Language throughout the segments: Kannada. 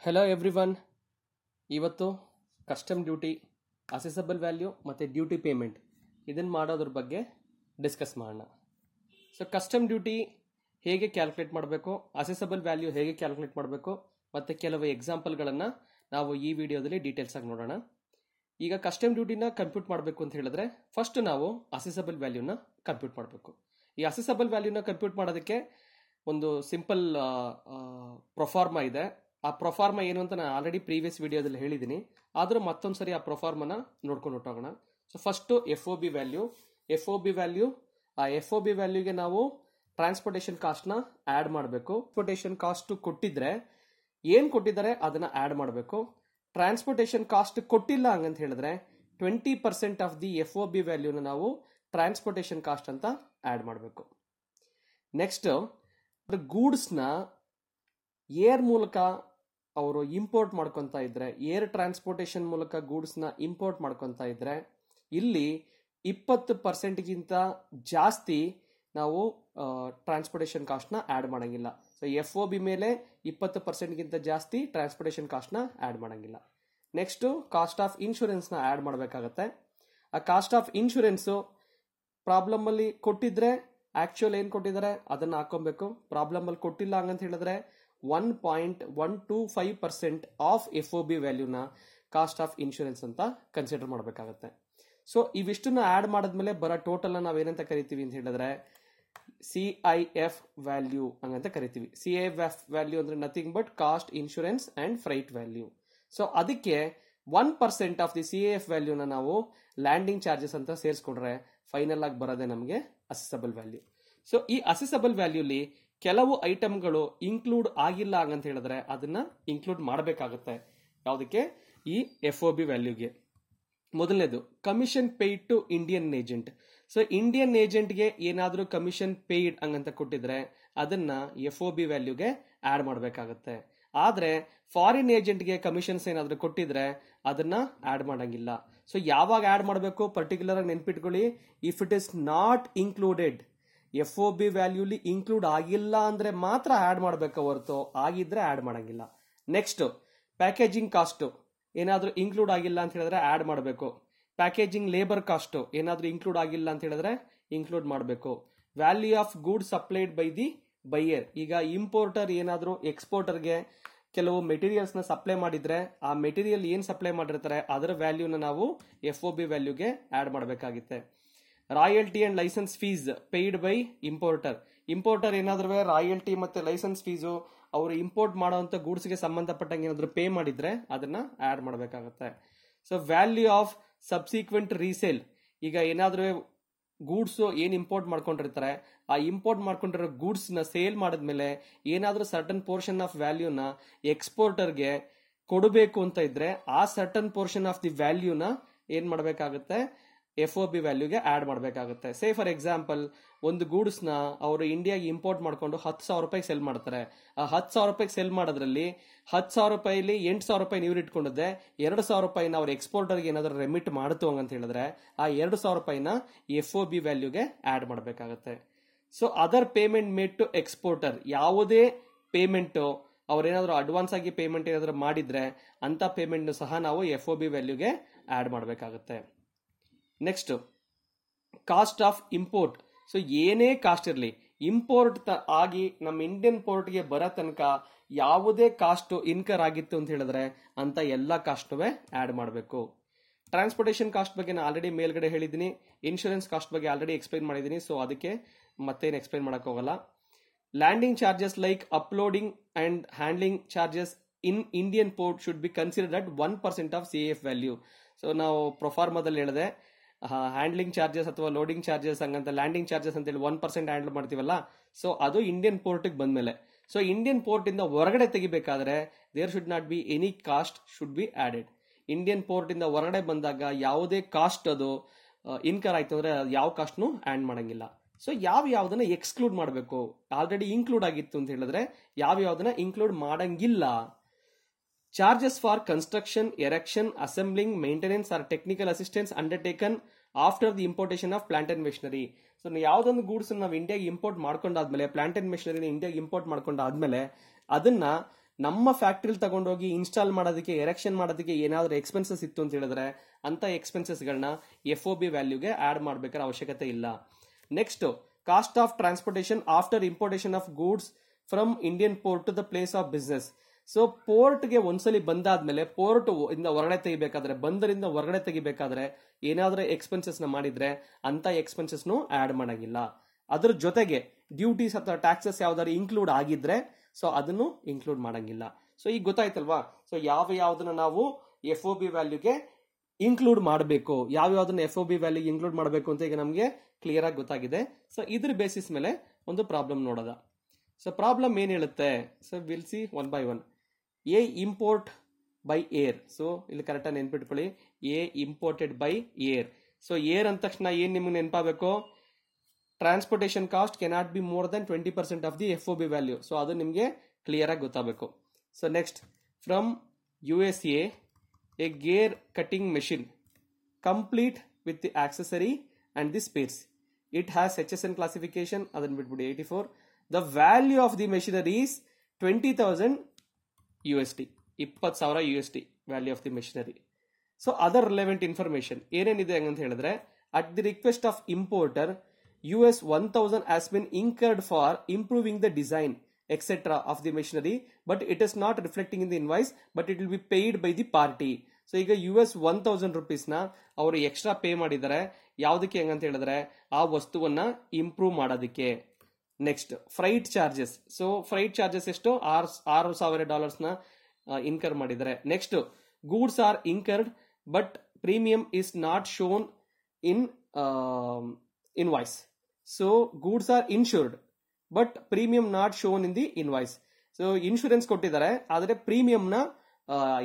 Hello everyone. ಇವತ್ತು ಕಸ್ಟಮ್ ಡ್ಯೂಟಿ, ಅಸೆಸಬಲ್ ವ್ಯಾಲ್ಯೂ ಮತ್ತು ಡ್ಯೂಟಿ ಪೇಮೆಂಟ್ ಇದನ್ನು ಮಾಡೋದ್ರ ಬಗ್ಗೆ ಡಿಸ್ಕಸ್ ಮಾಡೋಣ. ಸೊ ಕಸ್ಟಮ್ ಡ್ಯೂಟಿ ಹೇಗೆ ಕ್ಯಾಲ್ಕುಲೇಟ್ ಮಾಡಬೇಕು, ಅಸೆಸಬಲ್ ವ್ಯಾಲ್ಯೂ ಹೇಗೆ ಕ್ಯಾಲ್ಕುಲೇಟ್ ಮಾಡಬೇಕು ಮತ್ತು ಕೆಲವು ಎಕ್ಸಾಂಪಲ್ಗಳನ್ನು ನಾವು ಈ ವಿಡಿಯೋದಲ್ಲಿ ಡೀಟೇಲ್ಸ್ ಆಗಿ ನೋಡೋಣ. ಈಗ ಕಸ್ಟಮ್ ಡ್ಯೂಟಿನ ಕಂಪ್ಯೂಟ್ ಮಾಡಬೇಕು ಅಂತ ಹೇಳಿದ್ರೆ ಫಸ್ಟ್ ನಾವು ಅಸೆಸಬಲ್ ವ್ಯಾಲ್ಯೂನ ಕಂಪ್ಯೂಟ್ ಮಾಡಬೇಕು. ಈ ಅಸೆಸಬಲ್ ವ್ಯಾಲ್ಯೂನ ಕಂಪ್ಯೂಟ್ ಮಾಡೋದಕ್ಕೆ ಒಂದು ಸಿಂಪಲ್ ಪ್ರೊಫಾರ್ಮಾ ಇದೆ. ಆ ಪ್ರೊಫಾರ್ಮಾ ಏನು ಅಂತ ನಾನು ಆಲ್ರೆಡಿ ಪ್ರೀವಿಯಸ್ ವಿಡಿಯೋದಲ್ಲಿ ಹೇಳಿದ್ದೀನಿ, ಆದರೂ ಮತ್ತೊಂದ್ಸರಿ ಆ ಪ್ರೊಫಾರ್ಮನ ನೋಡ್ಕೊಂಡು ಹೊಟ್ಟೋಗೋಣ. So first F O B value. ಆ ಎಫ್ ಒ ಬಿ ವ್ಯಾಲ್ಯೂಗೆ ನಾವು ಟ್ರಾನ್ಸ್ಪೋರ್ಟೇಷನ್ ಕಾಸ್ಟ್ನ ಆ್ಯಡ್ ಮಾಡಬೇಕು. ಟ್ರಾನ್ಸ್ಪೋರ್ಟೇಷನ್ ಕಾಸ್ಟ್ ಕೊಟ್ಟಿದ್ರೆ ಏನು ಕೊಟ್ಟಿದ್ದಾರೆ ಅದನ್ನ ಆ್ಯಡ್ ಮಾಡಬೇಕು. ಟ್ರಾನ್ಸ್ಪೋರ್ಟೇಷನ್ ಕಾಸ್ಟ್ ಕೊಟ್ಟಿಲ್ಲ ಹಂಗಂತ ಹೇಳಿದ್ರೆ 20% of the F O B ವ್ಯಾಲ್ಯೂನ ನಾವು ಟ್ರಾನ್ಸ್ಪೋರ್ಟೇಷನ್ ಕಾಸ್ಟ್ ಅಂತ ಆ್ಯಡ್ ಮಾಡಬೇಕು. ನೆಕ್ಸ್ಟ್ ಗೂಡ್ಸ್ನ ಏರ್ ಮೂಲಕ ಅವರು ಇಂಪೋರ್ಟ್ ಮಾಡ್ಕೊತಾ ಇದ್ರೆ, ಏರ್ ಟ್ರಾನ್ಸ್ಪೋರ್ಟೇಷನ್ ಮೂಲಕ ಗೂಡ್ಸ್ನ ಇಂಪೋರ್ಟ್ ಮಾಡ್ಕೊತಾ ಇದ್ರೆ ಇಲ್ಲಿ 20%ಗಿಂತ ಜಾಸ್ತಿ ನಾವು ಟ್ರಾನ್ಸ್ಪೋರ್ಟೇಷನ್ ಕಾಸ್ಟ್ನ ಆ್ಯಡ್ ಮಾಡಂಗಿಲ್ಲ. ಸೊ ಎಫ್ ಒ ಬಿ ಮೇಲೆ 20%ಗಿಂತ ಜಾಸ್ತಿ ಟ್ರಾನ್ಸ್ಪೋರ್ಟೇಷನ್ ಕಾಸ್ಟ್ನ ಆ್ಯಡ್ ಮಾಡಂಗಿಲ್ಲ. ನೆಕ್ಸ್ಟ್ ಕಾಸ್ಟ್ ಆಫ್ ಇನ್ಶೂರೆನ್ಸ್ನ ಆ್ಯಡ್ ಮಾಡಬೇಕಾಗತ್ತೆ. ಆ ಕಾಸ್ಟ್ ಆಫ್ ಇನ್ಶೂರೆನ್ಸು ಪ್ರಾಬ್ಲಮ್ ಅಲ್ಲಿ ಕೊಟ್ಟಿದ್ರೆ ಆಕ್ಚುಯಲ್ ಏನು ಕೊಟ್ಟಿದ್ದಾರೆ ಅದನ್ನ ಹಾಕೊಬೇಕು. ಪ್ರಾಬ್ಲಮ್ ಅಲ್ಲಿ ಕೊಟ್ಟಿಲ್ಲ ಹಂಗಂತ ಹೇಳಿದ್ರೆ 1.125% ಆಫ್ ಎಫ್ ಒ ಬಿ ವ್ಯಾಲ್ಯೂನ ಕಾಸ್ಟ್ ಆಫ್ ಇನ್ಶೂರೆನ್ಸ್ ಅಂತ ಕನ್ಸಿಡರ್ ಮಾಡಬೇಕಾಗತ್ತೆ. ಸೊ ಇವಿಷ್ಟನ್ನ ಆ್ಯಡ್ ಮಾಡಿದ್ಮೇಲೆ ಬರೋ ಟೋಟಲ್ ನಾವೇನಂತ ಕರಿತೀವಿ ಅಂತ ಹೇಳಿದ್ರೆ CIF ವ್ಯಾಲ್ಯೂ ಹಂಗಂತ ಕರಿತೀವಿ. CIF ವ್ಯಾಲ್ಯೂ ಅಂದ್ರೆ nothing but cost, insurance and freight value. So ಅದಕ್ಕೆ 1% ಆಫ್ ದಿ CIF ವ್ಯಾಲ್ಯೂನ ನಾವು ಲ್ಯಾಂಡಿಂಗ್ ಚಾರ್ಜಸ್ ಅಂತ ಸೇರಿಸ್ಕೊಂಡ್ರೆ ಫೈನಲ್ ಆಗಿ ಬರೋದೇ ನಮಗೆ ಅಸೆಸಬಲ್ ವ್ಯಾಲ್ಯೂ. ಸೊ ಈ ಅಸೆಸಬಲ್ ವ್ಯಾಲ್ಯೂಲಿ ಕೆಲವು ಐಟಮ್ಗಳು ಇನ್ಕ್ಲೂಡ್ ಆಗಿಲ್ಲ ಹಂಗಂತ ಹೇಳಿದ್ರೆ ಅದನ್ನ ಇನ್ಕ್ಲೂಡ್ ಮಾಡಬೇಕಾಗುತ್ತೆ. ಯಾವುದಕ್ಕೆ? ಈ ಎಫ್ ಒ ಬಿ ವ್ಯಾಲ್ಯೂಗೆ. ಮೊದಲನೇದು commission paid to Indian agent. So Indian ಏಜೆಂಟ್ಗೆ ಏನಾದರೂ ಕಮಿಷನ್ ಪೇಯ್ಡ್ ಹಂಗಂತ ಕೊಟ್ಟಿದ್ರೆ ಅದನ್ನ ಎಫ್ ಒ ಬಿ ವ್ಯಾಲ್ಯೂಗೆ ಆಡ್ ಮಾಡಬೇಕಾಗತ್ತೆ. ಆದ್ರೆ ಫಾರಿನ್ ಏಜೆಂಟ್ಗೆ ಕಮಿಷನ್ಸ್ ಏನಾದರೂ ಕೊಟ್ಟಿದ್ರೆ ಅದನ್ನ ಆಡ್ ಮಾಡಂಗಿಲ್ಲ. ಸೊ ಯಾವಾಗ ಆಡ್ ಮಾಡಬೇಕು ಪರ್ಟಿಕ್ಯುಲರ್ ಆಗಿ ನೆನ್ಪಿಟ್ಕೊಳ್ಳಿ. If it is not included, F O B ವ್ಯಾಲ್ಯೂಲಿ ಇನ್ಕ್ಲೂಡ್ ಆಗಿಲ್ಲ ಅಂದ್ರೆ ಮಾತ್ರ ಆಡ್ ಮಾಡಬೇಕು, ಹೊರತು ಆಗಿದ್ರೆ ಆಡ್ ಮಾಡಂಗಿಲ್ಲ. ನೆಕ್ಸ್ಟ್ ಪ್ಯಾಕೇಜಿಂಗ್ ಕಾಸ್ಟ್ ಏನಾದ್ರೂ ಇನ್ಕ್ಲೂಡ್ ಆಗಿಲ್ಲ ಅಂತ ಹೇಳಿದ್ರೆ ಆಡ್ ಮಾಡಬೇಕು. ಪ್ಯಾಕೇಜಿಂಗ್ ಲೇಬರ್ ಕಾಸ್ಟ್ ಏನಾದ್ರೂ ಇನ್ಕ್ಲೂಡ್ ಆಗಿಲ್ಲ ಅಂತ ಹೇಳಿದ್ರೆ ಇನ್ಕ್ಲೂಡ್ ಮಾಡಬೇಕು. Value of good supplied by the buyer. ಈಗ ಇಂಪೋರ್ಟರ್ ಏನಾದ್ರೂ ಎಕ್ಸ್ಪೋರ್ಟರ್ಗೆ ಕೆಲವು ಮೆಟೀರಿಯಲ್ಸ್ ನ ಸಪ್ಲೈ ಮಾಡಿದ್ರೆ ಆ ಮೆಟೀರಿಯಲ್ ಏನ್ ಸಪ್ಲೈ ಮಾಡಿರ್ತಾರೆ ಅದರ ವ್ಯಾಲ್ಯೂನ ನಾವು ಎಫ್ ಒ ಬಿ ವ್ಯಾಲ್ಯೂಗೆ ಆಡ್ ಮಾಡಬೇಕಾಗುತ್ತೆ. Royalty and license fees paid by importer. Importer ಏನಾದ್ರೂ ರಾಯಲ್ಟಿ ಮತ್ತೆ ಲೈಸೆನ್ಸ್ ಫೀಸು ಅವರು ಇಂಪೋರ್ಟ್ ಮಾಡುವಂತ ಗೂಡ್ಸ್ಗೆ ಸಂಬಂಧಪಟ್ಟಂಗೆ ಏನಾದ್ರು ಪೇ ಮಾಡಿದ್ರೆ ಅದನ್ನ ಆಡ್ ಮಾಡಬೇಕಾಗುತ್ತೆ. So value of subsequent resale. ಈಗ ಏನಾದ್ರೂ ಗೂಡ್ಸ್ ಏನ್ ಇಂಪೋರ್ಟ್ ಮಾಡ್ಕೊಂಡಿರ್ತಾರೆ ಆ ಇಂಪೋರ್ಟ್ ಮಾಡ್ಕೊಂಡಿರೋ ಗೂಡ್ಸ್ ನ ಸೇಲ್ ಮಾಡಿದ್ಮೇಲೆ ಏನಾದ್ರೂ ಸರ್ಟನ್ ಪೋರ್ಷನ್ ಆಫ್ ವ್ಯಾಲ್ಯೂನ ಎಕ್ಸ್ಪೋರ್ಟರ್ಗೆ ಕೊಡಬೇಕು ಅಂತ ಇದ್ರೆ ಆ ಸರ್ಟನ್ ಪೋರ್ಷನ್ ಆಫ್ ದಿ ವ್ಯಾಲ್ಯೂನ ಏನ್ ಮಾಡಬೇಕಾಗುತ್ತೆ? ಎಫ್ ಒ ಬಿ ವ್ಯಾಲ್ಯೂಗೆ ಆಡ್ ಮಾಡಬೇಕಾಗುತ್ತೆ. ಸೇ ಫಾರ್ ಎಕ್ಸಾಂಪಲ್ ಒಂದು ಗೂಡ್ಸ್ ನ ಅವರು ಇಂಡಿಯಾಗೆ ಇಂಪೋರ್ಟ್ ಮಾಡ್ಕೊಂಡು 10,000 ರೂಪಾಯಿ ಸೆಲ್ ಮಾಡ್ತಾರೆ. ಆ 10,000 ರೂಪಾಯಿ ಸೆಲ್ ಮಾಡೋದ್ರಲ್ಲಿ 10,000 ರೂಪಾಯಿಲಿ 8,000 ರೂಪಾಯಿ ನೀವು ಇಟ್ಕೊಂಡಿದ್ದೆ, 2,000 ರೂಪಾಯಿನ ಅವ್ರ ಎಕ್ಸ್ಪೋರ್ಟರ್ಗೆ ಏನಾದ್ರು ರೆಮಿಟ್ ಮಾಡ್ತು ಅಂತ ಹೇಳಿದ್ರೆ ಆ 2,000 ರೂಪಾಯಿನ ಎಫ್ ಒ ಬಿ ವ್ಯಾಲ್ಯೂಗೆ ಆಡ್ ಮಾಡಬೇಕಾಗುತ್ತೆ. So other payment made to exporter, ಯಾವುದೇ ಪೇಮೆಂಟ್ ಅವ್ರೇನಾದ್ರು ಅಡ್ವಾನ್ಸ್ ಆಗಿ ಪೇಮೆಂಟ್ ಏನಾದ್ರು ಮಾಡಿದ್ರೆ ಅಂತ ಪೇಮೆಂಟ್ ಸಹ ನಾವು ಎಫ್ ಒ ಬಿ ವ್ಯಾಲ್ಯೂಗೆ ಆಡ್ ಮಾಡಬೇಕಾಗುತ್ತೆ. Next cost of import. So ಏನೇ ಕಾಸ್ಟ್ ಇರಲಿ, ಇಂಪೋರ್ಟ್ ಆಗಿ ನಮ್ಮ ಇಂಡಿಯನ್ ಪೋರ್ಟ್ಗೆ ಬರೋ ತನಕ ಯಾವುದೇ ಕಾಸ್ಟ್ ಇನ್ಕರ್ ಆಗಿತ್ತು ಅಂತ ಹೇಳಿದ್ರೆ ಅಂತ ಎಲ್ಲ ಕಾಸ್ಟ್ನುವೆ ಆಡ್ ಮಾಡಬೇಕು. ಟ್ರಾನ್ಸ್ಪೋರ್ಟೇಷನ್ ಕಾಸ್ಟ್ ಬಗ್ಗೆ ನಾನು ಆಲ್ರೆಡಿ ಮೇಲ್ಗಡೆ ಹೇಳಿದ್ದೀನಿ. ಇನ್ಶೂರೆನ್ಸ್ ಕಾಸ್ಟ್ ಬಗ್ಗೆ ಆಲ್ರೆಡಿ ಎಕ್ಸ್ಪ್ಲೈನ್ ಮಾಡಿದ್ದೀನಿ, ಸೊ ಅದಕ್ಕೆ ಮತ್ತೇನು ಎಕ್ಸ್ಪ್ಲೈನ್ ಮಾಡಕ್ ಹೋಗಲ್ಲ. Landing charges like uploading and handling charges in Indian port should be considered at 1% of CIF value. So ನಾವು ಪ್ರೊಫಾರ್ಮಾದಲ್ಲಿ ಹೇಳಿದೆ ಹ್ಯಾಂಡ್ಲಿಂಗ್ ಚಾರ್ಜಸ್ ಅಥವಾ ಲೋಡಿಂಗ್ ಚಾರ್ಜಸ್ ಹಂಗಂತ ಲ್ಯಾಂಡಿಂಗ್ ಚಾರ್ಜಸ್ ಅಂತೇಳಿ 1% ಹ್ಯಾಂಡಲ್ ಮಾಡ್ತೀವಲ್ಲ, ಸೊ ಅದು ಇಂಡಿಯನ್ ಪೋರ್ಟ್ಗೆ ಬಂದ್ಮೇಲೆ. ಸೊ ಇಂಡಿಯನ್ ಪೋರ್ಟ್ ಇಂದ ಹೊರಗಡೆ ತೆಗಿಬೇಕಾದ್ರೆ there should not be any cost should be added. Indian port ಇಂದ ಹೊರಗಡೆ ಬಂದಾಗ ಯಾವುದೇ ಕಾಸ್ಟ್ ಅದು ಇನ್ಕರ್ ಆಯ್ತು ಅಂದ್ರೆ ಯಾವ ಕಾಸ್ಟ್ನು ಆಡ್ ಮಾಡಂಗಿಲ್ಲ. ಸೊ ಯಾವ್ದನ್ನ ಎಕ್ಸ್ಕ್ಲೂಡ್ ಮಾಡಬೇಕು, ಆಲ್ರೆಡಿ ಇನ್ಕ್ಲೂಡ್ ಆಗಿತ್ತು ಅಂತ ಹೇಳಿದ್ರೆ ಯಾವ್ದನ್ನ ಇನ್ಕ್ಲೂಡ್ ಮಾಡಂಗಿಲ್ಲ. Charges for construction, erection, assembling, maintenance or technical assistance undertaken after the importation of plant and machinery. So ಯಾವ್ದೊಂದು ಗೂಡ್ಸ್ ನಾವು ಇಂಡಿಯಾಗೆ ಇಂಪೋರ್ಟ್ ಮಾಡ್ಕೊಂಡಾದ್ಮೇಲೆ, ಪ್ಲಾಂಟ್ ಅಂಡ್ ಮೆಷಿನರಿನ ಇಂಡಿಯಾಗೆ ಇಂಪೋರ್ಟ್ ಮಾಡ್ಕೊಂಡಾದ್ಮೇಲೆ ಅದನ್ನ ನಮ್ಮ ಫ್ಯಾಕ್ಟ್ರಿಲಿ ತಗೊಂಡೋಗಿ ಇನ್ಸ್ಟಾಲ್ ಮಾಡೋದಕ್ಕೆ ಎರೆಕ್ಷನ್ ಮಾಡೋದಕ್ಕೆ ಏನಾದರೂ ಎಕ್ಸ್ಪೆನ್ಸಸ್ ಇತ್ತು ಅಂತ ಹೇಳಿದ್ರೆ ಅಂತ ಎಕ್ಸ್ಪೆನ್ಸಸ್ಗಳನ್ನ ಎಫ್ ಒ ಬಿ ವ್ಯಾಲ್ಯೂಗೆ ಆಡ್ ಮಾಡಬೇಕಾದ ಅವಶ್ಯಕತೆ ಇಲ್ಲ. Next, cost of transportation after importation of goods from Indian port to the place of business. So ಪೋರ್ಟ್ಗೆ ಒಂದ್ಸಲಿ ಬಂದಾದ್ಮೇಲೆ ಪೋರ್ಟ್ ಇಂದ ಹೊರಗಡೆ ತೆಗಿಬೇಕಾದ್ರೆ, ಬಂದರಿಂದ ಹೊರಗಡೆ ತೆಗಿಬೇಕಾದ್ರೆ ಏನಾದ್ರೂ ಎಕ್ಸ್ಪೆನ್ಸಸ್ ನ ಮಾಡಿದ್ರೆ ಅಂತ ಎಕ್ಸ್ಪೆನ್ಸಸ್ ಆಡ್ ಮಾಡಂಗಿಲ್ಲ. ಅದ್ರ ಜೊತೆಗೆ ಡ್ಯೂಟೀಸ್ ಅಥವಾ ಟ್ಯಾಕ್ಸಸ್ ಯಾವ್ದಾದ್ರು ಇನ್ಕ್ಲೂಡ್ ಆಗಿದ್ರೆ ಸೊ ಅದನ್ನು ಇನ್ಕ್ಲೂಡ್ ಮಾಡಂಗಿಲ್ಲ. ಸೊ ಈಗ ಗೊತ್ತಾಯ್ತಲ್ವಾ, ಸೊ ಯಾವ್ದನ್ನ ನಾವು ಎಫ್ ಒ ಬಿ ವ್ಯಾಲ್ಯೂಗೆ ಇನ್ಕ್ಲೂಡ್ ಮಾಡಬೇಕು, ಯಾವ್ದನ್ನ ಎಫ್ ಒ ಬಿ ವ್ಯಾಲ್ಯೂಗೆ ಇನ್ಕ್ಲೂಡ್ ಮಾಡಬೇಕು ಅಂತ ಈಗ ನಮಗೆ ಕ್ಲಿಯರ್ ಆಗಿ ಗೊತ್ತಾಗಿದೆ. ಸೊ ಇದ್ರ ಬೇಸಿಸ್ ಮೇಲೆ ಒಂದು ಪ್ರಾಬ್ಲಮ್ ನೋಡೋದ. ಸೊ ಪ್ರಾಬ್ಲಮ್ ಏನ್ ಹೇಳುತ್ತೆ, so will see one by one. A import by air. So ಇಲ್ಲಿ ಕರೆಕ್ಟಾಗಿ ನೆನ್ಪಿಟ್ಕೊಳ್ಳಿ, a imported by air. So air ಅಂದ ತಕ್ಷಣ ಏನ್ ನಿಮ್ಗೆ ನೆನಪಾಗಬೇಕು, transportation cost cannot be more than 20% of the F O B value. So ಅದು ನಿಮಗೆ ಕ್ಲಿಯರ್ ಆಗಿ ಗೊತ್ತಾಗಬೇಕು. So next, from USA a gear cutting machine complete with the accessory and the spares. It has HSN classification, ಅದನ್ನ ಬಿಟ್ಬಿಡಿ 84. The value of the machinery is 20,000 USD, 20,000 USD value of the machinery. So other relevant information ಏನೇನಿದೆ ಹಂಗಂತ ಹೇಳಿದ್ರೆ, at the request of importer $1,000 has been incurred for improving the design etc. of the machinery, but it is not reflecting in the invoice, but it will be paid by the party. So ಈಗ $1,000 ನ ಅವರು ಎಕ್ಸ್ಟ್ರಾ ಪೇ ಮಾಡಿದ್ದಾರೆ. ಯಾವ್ದಕ್ಕೆ ಹೆಂಗಂತ ಹೇಳಿದ್ರೆ ಆ ವಸ್ತುವನ್ನ ಇಂಪ್ರೂವ್ ಮಾಡೋದಕ್ಕೆ. Next, freight charges. So freight charges ಎಷ್ಟು, $6,000 ನ ಇನ್ಕರ್ ಮಾಡಿದ್ದಾರೆ. Next, goods are incurred but premium is not shown in invoice. So goods are insured but premium not shown in the invoice. So insurance ಕೊಟ್ಟಿದ್ದಾರೆ, ಆದರೆ ಪ್ರೀಮಿಯಂ ನ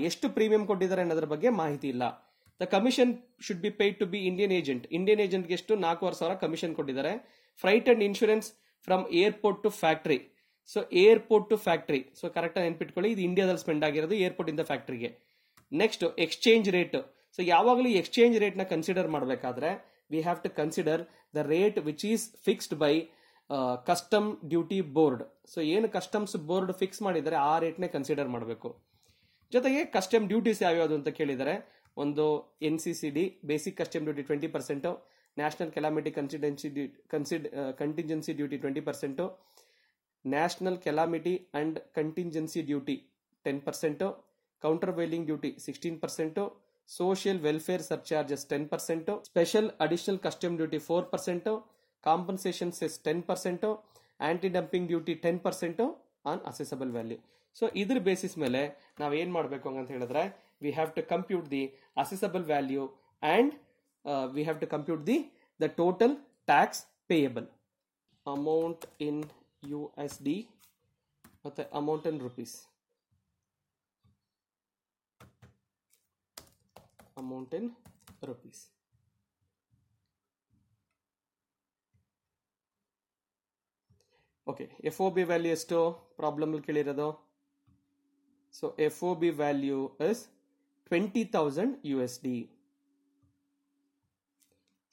ಎಷ್ಟು ಪ್ರೀಮಿಯಂ ಕೊಟ್ಟಿದ್ದಾರೆ ಅನ್ನೋದ್ರ ಬಗ್ಗೆ ಮಾಹಿತಿ ಇಲ್ಲ. The commission should be paid to be Indian agent. Indian ಏಜೆಂಟ್ಗೆ ಎಷ್ಟು 4,500 ಕಮಿಷನ್ ಕೊಟ್ಟಿದ್ದಾರೆ. Freight and insurance from airport to factory. So airport to factory, so correct ಆಗಿ ನೆನ್ಪಿಟ್ಕೊಳ್ಳಿ, ಇದು ಇಂಡಿಯಾದಲ್ಲಿ ಸ್ಪೆಂಡ್ ಆಗಿರೋದು ಏರ್ಪೋರ್ಟ್ ಇಂದ ಫ್ಯಾಕ್ಟರಿಗೆ. Next, exchange rate. ಸೊ ಯಾವಾಗಲೂ ಎಕ್ಸ್ಚೇಂಜ್ ರೇಟ್ ನ ಕನ್ಸಿಡರ್ ಮಾಡಬೇಕಾದ್ರೆ we have to consider the rate which is fixed by custom duty board. So ಏನು ಕಸ್ಟಮ್ಸ್ ಬೋರ್ಡ್ ಫಿಕ್ಸ್ ಮಾಡಿದರೆ ಆ ರೇಟ್ ನೇ ಕನ್ಸಿಡರ್ ಮಾಡಬೇಕು. ಜೊತೆಗೆ ಕಸ್ಟಮ್ ಡ್ಯೂಟೀಸ್ ಯಾವ್ಯಾವುದು ಅಂತ ಕೇಳಿದರೆ, ಒಂದು NCCD basic custom duty 20%, national calamity contingency duty 20%, national calamity and contingency duty 10%, countervailing duty 16%, social welfare surcharges 10%, special additional custom duty 4%, compensation cess 10%, anti-dumping duty 10% on assessable value. So ಇದ್ರ ಬೇಸಿಸ್ ಮೇಲೆ ನಾವು ಏನ್ ಮಾಡಬೇಕು ಅಂತ ಹೇಳಿದ್ರೆ, we have to compute the assessable value and we have to compute the total tax payable. Amount in USD ಮತ್ತೆ amount in rupees. Amount in rupees. Okay, FOB value ಎಷ್ಟು ಪ್ರಾಬ್ಲಮ್ ಅಲ್ಲಿ ಕೇಳಿರೋದು. So FOB value is 20,000 USD.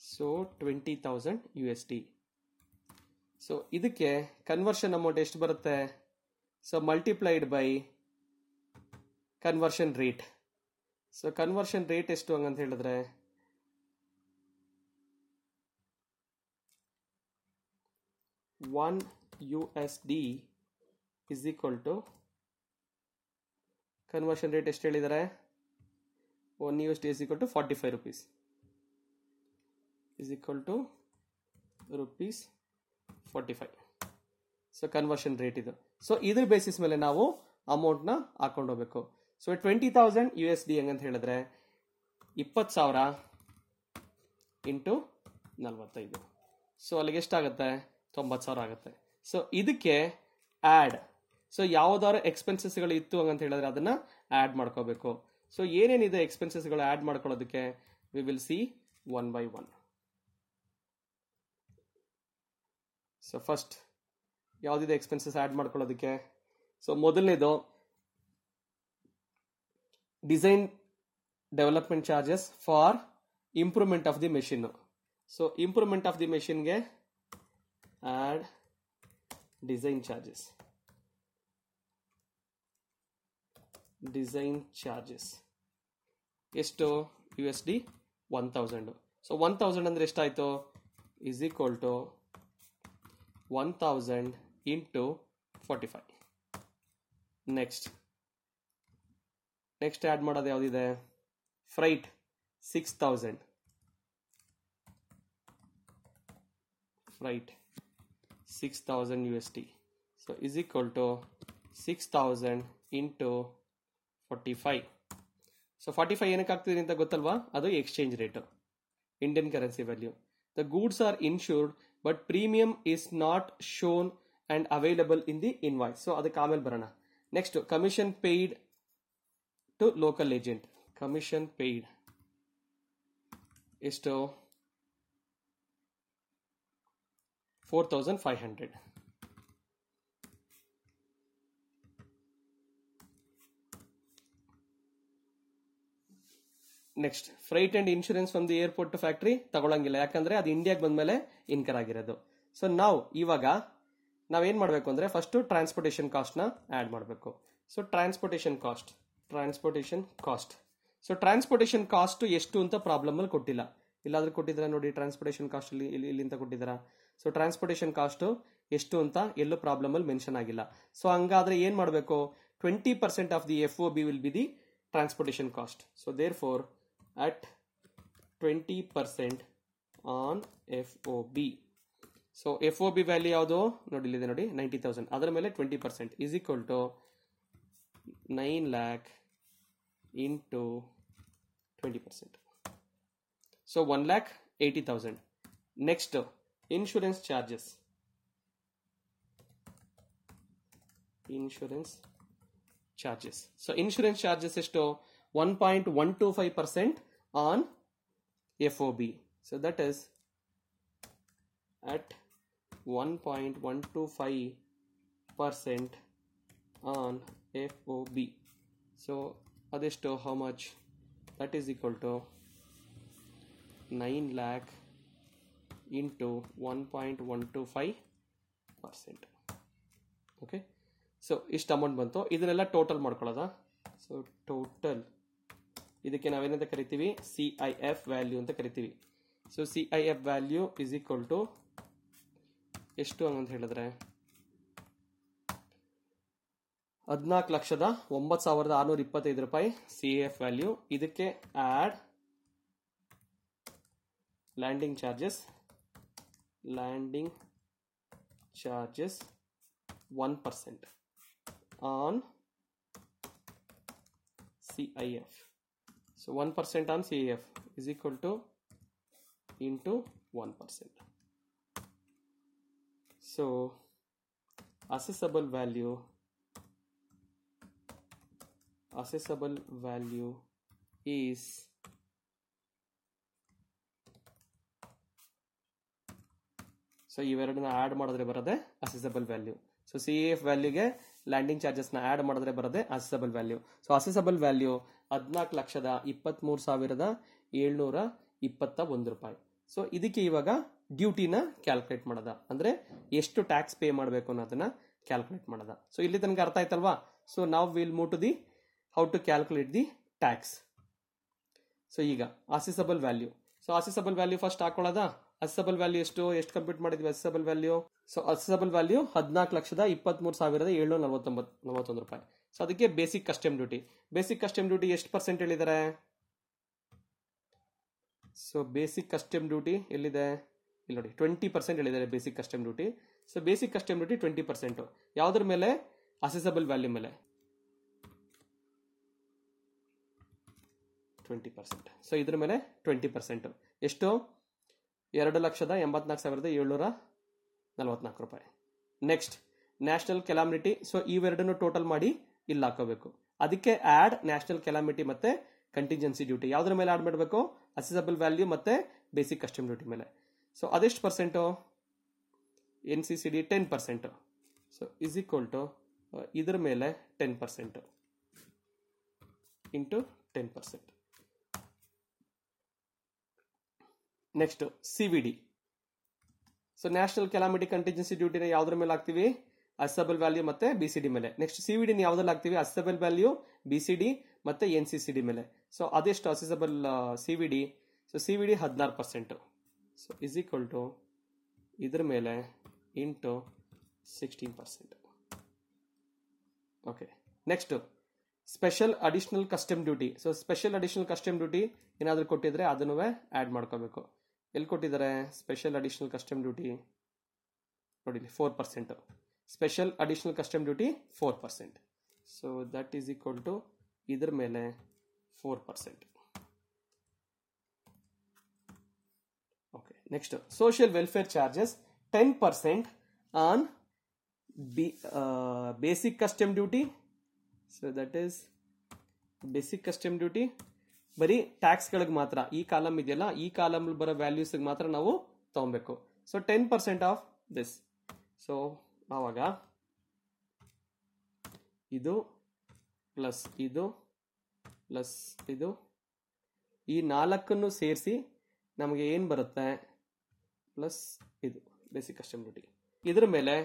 So 20,000 USD. So ಇದಕ್ಕೆ ಕನ್ವರ್ಷನ್ ಅಮೌಂಟ್ ಎಷ್ಟು ಬರುತ್ತೆ, so multiplied by conversion rate. So conversion rate ಎಷ್ಟು ಹಂಗಂತ ಹೇಳಿದ್ರೆ, $1 is equal to, conversion rate ಎಷ್ಟು ಹೇಳಿದ್ದಾರೆ, $1 is equal to 45 rupees is equal to rupees 45. So conversion rate ಇದು. ಸೊ ಇದ್ರ ಬೇಸಿಸ್ ಮೇಲೆ ನಾವು ಅಮೌಂಟ್ ನ ಹಾಕೊಂಡು ಹೋಗ್ಬೇಕು. ಸೊ 20,000 USD ಹೆಂಗಂತ ಹೇಳಿದ್ರೆ 20,000 ಇಂಟು 45. ಸೊ ಅಲ್ಲಿಗೆ ಎಷ್ಟಾಗುತ್ತೆ, 90,000 ಆಗುತ್ತೆ. ಸೊ ಇದಕ್ಕೆ ಆಡ್, ಸೊ ಯಾವ್ದಾದ್ರು ಎಕ್ಸ್ಪೆನ್ಸಸ್ಗಳು ಇತ್ತು ಹಂಗಂತ ಹೇಳಿದ್ರೆ ಅದನ್ನ ಆಡ್ ಮಾಡ್ಕೋಬೇಕು. ಸೊ ಏನೇನಿದೆ ಎಕ್ಸ್ಪೆನ್ಸಸ್ಗಳು ಆಡ್ ಮಾಡ್ಕೊಳ್ಳೋದಕ್ಕೆ, we will see one by one. So first ಯಾವ್ದಿದೆ ಎಕ್ಸ್ಪೆನ್ಸಸ್ ಆಡ್ ಮಾಡ್ಕೊಳ್ಳೋದಕ್ಕೆ, ಸೊ ಮೊದಲನೇದು design development charges for improvement of the machine. So improvement of the ಮೆಷಿನ್ಗೆ add design charges. Design charges ಎಷ್ಟು USD 1000. ಸೊ 1000 ಅಂದ್ರೆ ಎಷ್ಟಾಯ್ತು is equal to 1000 into 45. Next add ಮಾಡೋದು ಯಾವುದಿದೆ, freight 6000, freight 6000 USD. So is equal to 6000 into 45. So 45 ಏನಕ್ಕೆ ಆಗ್ತಿದೆ ಅಂತ ಗೊತ್ತಲ್ವಾ, ಅದು exchange rate, Indian currency value. The goods are insured but premium is not shown and available in the invoice. So ಅದಕ್ಕೆ ಆಮೇಲೆ ಬರೋಣ. Next commission paid to local agent. Commission paid ಎಷ್ಟು 4500. Next freight and insurance from the airport to factory ತಗೊಳಂಗಿಲ್ಲ, ಯಾಕಂದ್ರೆ ಅದು ಇಂಡಿಯಾಗೆ ಬಂದ್ಮೇಲೆ ಇನ್ಕರ್ ಆಗಿರೋದು. ಸೊ ಇವಾಗ ನಾವೇನ್ ಮಾಡಬೇಕು ಅಂದ್ರೆ ಫಸ್ಟ್ ಟ್ರಾನ್ಸ್ಪೋರ್ಟೇಷನ್ ಕಾಸ್ಟ್ ನ ಆಡ್ ಮಾಡಬೇಕು. So transportation cost. So transportation cost ಎಷ್ಟು ಅಂತ ಪ್ರಾಬ್ಲಮ್ ಅಲ್ಲಿ ಕೊಟ್ಟಿಲ್ಲ, ಇಲ್ಲಾದ್ರೂ ಕೊಟ್ಟಿದ್ರ ನೋಡಿ, ಟ್ರಾನ್ಸ್ಪೋರ್ಟೇಷನ್ ಕಾಸ್ಟ್ ಇಲ್ಲಿ ಅಂತ ಕೊಟ್ಟಿದ್ದಾರಾ. ಸೊ ಟ್ರಾನ್ಸ್ಪೋರ್ಟೇಷನ್ ಕಾಸ್ಟ್ ಎಷ್ಟು ಅಂತ ಎಲ್ಲೂ ಪ್ರಾಬ್ಲಮ್ ಅಲ್ಲಿ ಮೆನ್ಷನ್ ಆಗಿಲ್ಲ. ಸೊ ಹಂಗಾದ್ರೆ ಏನ್ ಮಾಡಬೇಕು, 20% of the FOB will be the transportation cost. So therefore at 20% on FOB. So FOB value ಯಾವುದು ನೋಡಿ, ಇಲ್ಲಿದೆ ನೋಡಿ 90,000, ಅದರ ಮೇಲೆ 20% is equal to 9 lakh into 20%. So 1,80,000. Next, insurance charges. So insurance charges ಎಷ್ಟು 1.125% on FOB. So that is at 1.125% on FOB. So adeshto how much, that is equal to 9 lakh into 1.125%. Okay, so ಇಷ್ಟು ಅಮೌಂಟ್ ಬಂತು. ಇದನ್ನೆಲ್ಲ ಟೋಟಲ್ ಮಾಡ್ಕೊಳ್ಳೋದಾ. ಸೊ ಟೋಟಲ್ ಇದಕ್ಕೆ ನಾವೇನಂತ ಕರಿತೀವಿ, CIF ವ್ಯಾಲ್ಯೂ ಅಂತ ಕರಿತೀವಿ. So CIF value is equal to ಎಷ್ಟು ಅಂತ ಹೇಳಿದ್ರೆ 14,09,625 ರೂಪಾಯಿ CIF ವ್ಯಾಲ್ಯೂ. ಇದಕ್ಕೆ add landing charges 1% on CIF. So 1% on CIF is equal to into 1%. So assessable value is so ಇವೆರಡನ್ನ ಆಡ್ ಮಾಡಿದ್ರೆ ಬರೋದೆ ಅಸೆಸಬಲ್ ವ್ಯಾಲ್ಯೂ. ಸೊ CIF ವ್ಯಾಲ್ಯೂಗೆ ಲ್ಯಾಂಡಿಂಗ್ ಚಾರ್ಜಸ್ ನ ಆಡ್ ಮಾಡಿದ್ರೆ ಬರೋದೆ assessable value. So assessable value 14,23,721 ರೂಪಾಯಿ. ಸೊ ಇದಕ್ಕೆ ಇವಾಗ ಡ್ಯೂಟಿನ ಕ್ಯಾಲ್ಕುಲೇಟ್ ಮಾಡೋದ, ಅಂದ್ರೆ ಎಷ್ಟು ಟ್ಯಾಕ್ಸ್ ಪೇ ಮಾಡಬೇಕು ಅನ್ನೋದನ್ನ ಕ್ಯಾಲ್ಕುಲೇಟ್ ಮಾಡೋದ. ಸೊ ಇಲ್ಲಿ ತನಕ ಅರ್ಥ ಆಯ್ತಲ್ವಾ. ಸೊ ನಾವು will move to the how to calculate the tax. So ಈಗ assessable value. So assessable value first ಹಾಕೊಳ್ಳೋದಾ. ಅಸೆಸಬಲ್ ವ್ಯಾಲ್ಯೂ ಎಷ್ಟು ಕಂಪ್ಯೂಟ್ ಮಾಡಿದ್ವಿ assessable value. So assessable value 14,23,741 ರೂಪಾಯಿ. ಸೊ ಅದಕ್ಕೆ ಬೇಸಿಕ್ ಕಸ್ಟಮ್ ಡ್ಯೂಟಿ ಎಷ್ಟು ಪರ್ಸೆಂಟ್ ಹೇಳಿದ್ದಾರೆ. ಸೊ ಬೇಸಿಕ್ ಕಸ್ಟಮ್ ಡ್ಯೂಟಿ ಎಲ್ಲಿದೆ, ಇಲ್ಲಿ ನೋಡಿ 20% ಹೇಳಿದ್ದಾರೆ basic custom duty. So basic custom duty 20%. ಯಾವುದ್ರ ಮೇಲೆ, ಅಸೆಸಬಲ್ ವ್ಯಾಲ್ಯೂ ಮೇಲೆ 20%. ಸೊ ಇದ್ರ ಮೇಲೆ 20% ಎಷ್ಟು, 2,84,744 ರೂಪಾಯಿ. Next national calamity. ಸೊ ಇವೆರಡನ್ನು ಟೋಟಲ್ ಮಾಡಿ ಇಲ್ಲಿ ಹಾಕೋಬೇಕು. ಅದಕ್ಕೆ ಆಡ್ ನ್ಯಾಷನಲ್ ಕೆಲಾಮಿಟಿ ಮತ್ತೆ ಕಂಟಿಂಜೆನ್ಸಿ ಡ್ಯೂಟಿ ಯಾವ್ದ್ರ ಮೇಲೆ ಆಡ್ ಮಾಡಬೇಕು, ಅಸೆಸಬಲ್ ವ್ಯಾಲ್ಯೂ ಮತ್ತೆ ಬೇಸಿಕ್ ಕಸ್ಟಮ್ ಡ್ಯೂಟಿ ಮೇಲೆ. ಸೊ ಅದೆಷ್ಟು percent, NCCD 10%. So is equal to ಇದ್ರ ಮೇಲೆ 10% into 10%. Next CVD. So national calamity contingency ಡ್ಯೂಟಿನ ಯಾವ್ದ್ರ ಮೇಲೆ ಹಾಕ್ತಿವಿ, ಅಸೆಸಬಲ್ ವ್ಯಾಲ್ಯೂ ಮತ್ತೆ BCD ಮೇಲೆ. ನೆಕ್ಸ್ಟ್ CVD ಯಾವ್ದ್ರಲ್ಲಿ ಹಾಕ್ತೀವಿ? ಅಸೆಸಬಲ್ ವ್ಯಾಲ್ಯೂ, BCD ಮತ್ತೆ NCCD ಮೇಲೆ. ಸೊ ಅದೆಷ್ಟು assessable CVD? So CVD 16%. So is equal to ಇದ್ರ ಮೇಲೆ into 16%. Okay. Next special additional custom duty. So special additional custom duty ಏನಾದರೂ ಕೊಟ್ಟಿದ್ರೆ ಅದನ್ನು ಆ್ಯಡ್ ಮಾಡ್ಕೋಬೇಕು. ಎಲ್ಲಿ ಕೊಟ್ಟಿದ್ದಾರೆ? ಸ್ಪೆಷಲ್ ಅಡಿಷನಲ್ ಕಸ್ಟಮ್ ಡ್ಯೂಟಿ ನೋಡಿ 4%. Special additional custom duty 4%. So that is equal to ಇದ್ರ ಮೇಲೆ 4%. Okay. Next social welfare charges 10% on basic custom duty. So that is basic custom duty ಬರೀ ಟ್ಯಾಕ್ಸ್ಗಳಿಗೆ ಮಾತ್ರ. ಈ ಕಾಲಮ್ ಇದೆಯಲ್ಲ, ಈ ಕಾಲಮ್ ಬರೋ ವ್ಯಾಲ್ಯೂಸ್ ಮಾತ್ರ ನಾವು ತಗೊಬೇಕು. So 10% of this. ಸೊ ಆವಾಗ ಇದು ಪ್ಲಸ್ ಇದು ಪ್ಲಸ್ ಇದು ಈ 4 ಸೇರಿಸಿ ನಮಗೆ ಏನು ಬರುತ್ತೆ? ಪ್ಲಸ್ ಇದು ಬೇಸಿಕ್ ಕಸ್ಟಮ್ ಡ್ಯೂಟಿ. ಇದ್ರ ಮೇಲೆ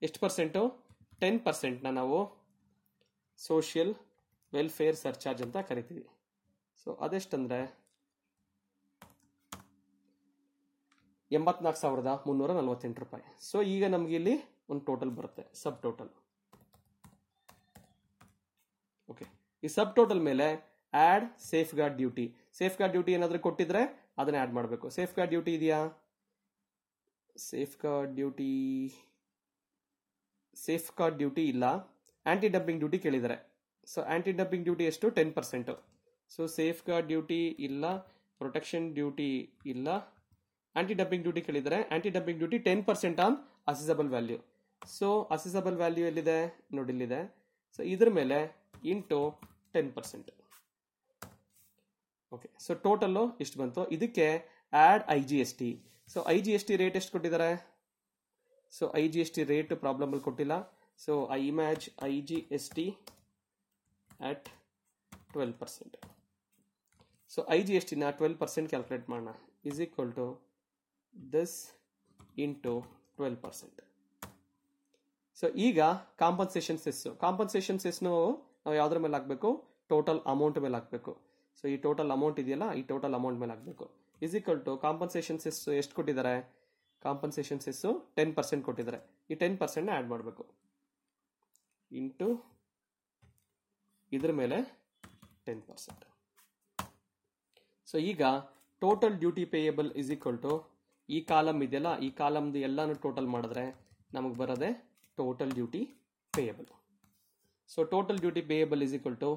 ಎಷ್ಟು ಪರ್ಸೆಂಟು? 10% ನಾವು ಸೋಷಿಯಲ್ ವೆಲ್ಫೇರ್ ಸರ್ಚಾರ್ಜ್ ಅಂತ ಕರಿತೀವಿ. ಸೊ ಅದೆಷ್ಟಂದ್ರೆ 84,348 ರೂಪಾಯಿ. ಸೊ ಈಗ ನಮ್ಗೆ ಇಲ್ಲಿ ಒಂದು ಟೋಟಲ್ ಬರುತ್ತೆ, ಸಬ್ ಟೋಟಲ್. ಓಕೆ. ಈ ಸಬ್ ಟೋಟಲ್ ಮೇಲೆ add safeguard duty. Safeguard duty ಏನಾದರೂ ಕೊಟ್ಟಿದ್ರೆ ಅದನ್ನ ಆಡ್ ಮಾಡಬೇಕು. ಸೇಫ್ ಗಾರ್ಡ್ ಡ್ಯೂಟಿ ಇದೆಯಾ? ಸೇಫ್ ಗಾರ್ಡ್ ಡ್ಯೂಟಿ ಇಲ್ಲ. ಆಂಟಿ ಡಂಪಿಂಗ್ ಡ್ಯೂಟಿ ಕೇಳಿದರೆ. ಸೊ ಆಂಟಿ ಡಂಪಿಂಗ್ ಡ್ಯೂಟಿ ಎಷ್ಟು? 10%. ಸೊ ಸೇಫ್ ಗಾರ್ಡ್ ಡ್ಯೂಟಿ ಇಲ್ಲ, ಪ್ರೊಟೆಕ್ಷನ್ ಡ್ಯೂಟಿ ಇಲ್ಲ, ಆಂಟಿ ಡಂಪಿಂಗ್ ಡ್ಯೂಟಿ ಕೇಳಿದರೆ. Anti dumping duty 10% on assessable value. So assessable value ಎಲ್ಲಿದೆ? ನೋಡಿ ಇಲ್ಲಿದೆ. ಸೊ ಇದ್ರ ಮೇಲೆ ಇಂಟು 10%. ಓಕೆ. ಸೊ ಟೋಟಲ್ಲು ಇಷ್ಟು ಬಂತು. ಇದಕ್ಕೆ add IGST. So IGST rate ಎಷ್ಟು ಕೊಟ್ಟಿದ್ದಾರೆ? ಸೊ IGST ರೇಟ್ ಪ್ರಾಬ್ಲಮ್ ಅಲ್ಲಿ ಕೊಟ್ಟಿಲ್ಲ. So I imagine IGST at 12%. So IGST ನ 12% ಕ್ಯಾಲ್ಕುಲೇಟ್ ಮಾಡೋಣ. Is equal to this into 12%. So ಈಗ ಕಾಂಪನ್ಸೇಷನ್ ಸೆಸ್ ನಾವು ಯಾವ್ದ್ರ ಮೇಲೆ ಹಾಕಬೇಕು? ಟೋಟಲ್ ಅಮೌಂಟ್ ಮೇಲೆ ಹಾಕಬೇಕು. ಸೊ ಈ ಟೋಟಲ್ ಅಮೌಂಟ್ ಇದೆಯಲ್ಲ, ಈ ಟೋಟಲ್ ಅಮೌಂಟ್ ಮೇಲೆ ಹಾಕಬೇಕು. Is equal to compensation cess ಎಷ್ಟು ಕೊಟ್ಟಿದ್ದಾರೆ? ಕಾಂಪನ್ಸೇಷನ್ ಸೆಸ್ 10% ಕೊಟ್ಟಿದ್ದಾರೆ. ಈ 10% ಆ್ಯಡ್ ಮಾಡಬೇಕು ಇಂಟು ಇದ್ರ ಮೇಲೆ 10%. ಸೊ ಈಗ total duty payable is equal to ಈ ಕಾಲಮ್ ಇದೆಯಲ್ಲ, ಈ ಕಾಲಮ್ದು ಎಲ್ಲಾನು ಟೋಟಲ್ ಮಾಡಿದ್ರೆ ನಮಗೆ ಬರೋದೆ total duty payable. So total duty payable is equal to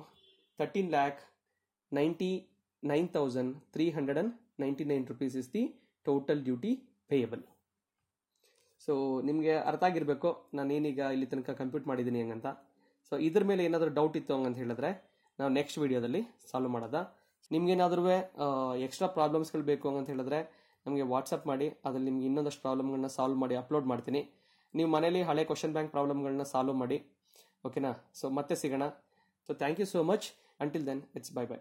13,99,399 rupees is the total duty payable. So ನಿಮಗೆ ಅರ್ಥ ಆಗಿರಬೇಕು ನಾನೇನೀಗ ಇಲ್ಲಿ ತನಕ ಕಂಪ್ಯೂಟ್ ಮಾಡಿದ್ದೀನಿ ಹಂಗಂತ. ಸೊ ಇದ್ರ ಮೇಲೆ ಏನಾದರೂ ಡೌಟ್ ಇತ್ತು ಹಂಗಂತ ಹೇಳಿದ್ರೆ ನಾವು ನೆಕ್ಸ್ಟ್ ವಿಡಿಯೋದಲ್ಲಿ ಸಾಲ್ವ್ ಮಾಡೋದ. ನಿಮ್ಗೇನಾದ್ರೂ ಎಕ್ಸ್ಟ್ರಾ ಪ್ರಾಬ್ಲಮ್ಸ್ಗಳು ಬೇಕು ಅಂತ ಹೇಳಿದ್ರೆ ನಮಗೆ ವಾಟ್ಸಪ್ ಮಾಡಿ, ಅದ್ರಲ್ಲಿ ನಿಮ್ಗೆ ಇನ್ನೊಂದಷ್ಟು ಪ್ರಾಬ್ಲಮ್ಗಳನ್ನ ಸಾಲ್ವ್ ಮಾಡಿ ಅಪ್ಲೋಡ್ ಮಾಡ್ತೀನಿ. ನೀವು ಮನೇಲಿ ಹಳೆ ಕ್ವಶನ್ ಬ್ಯಾಂಕ್ ಪ್ರಾಬ್ಲಮ್ಗಳನ್ನ ಸಾಲ್ವ್ ಮಾಡಿ. ಓಕೆನಾ? ಸೊ ಮತ್ತೆ ಸಿಗೋಣ. So thank you so much. Until then it's bye by.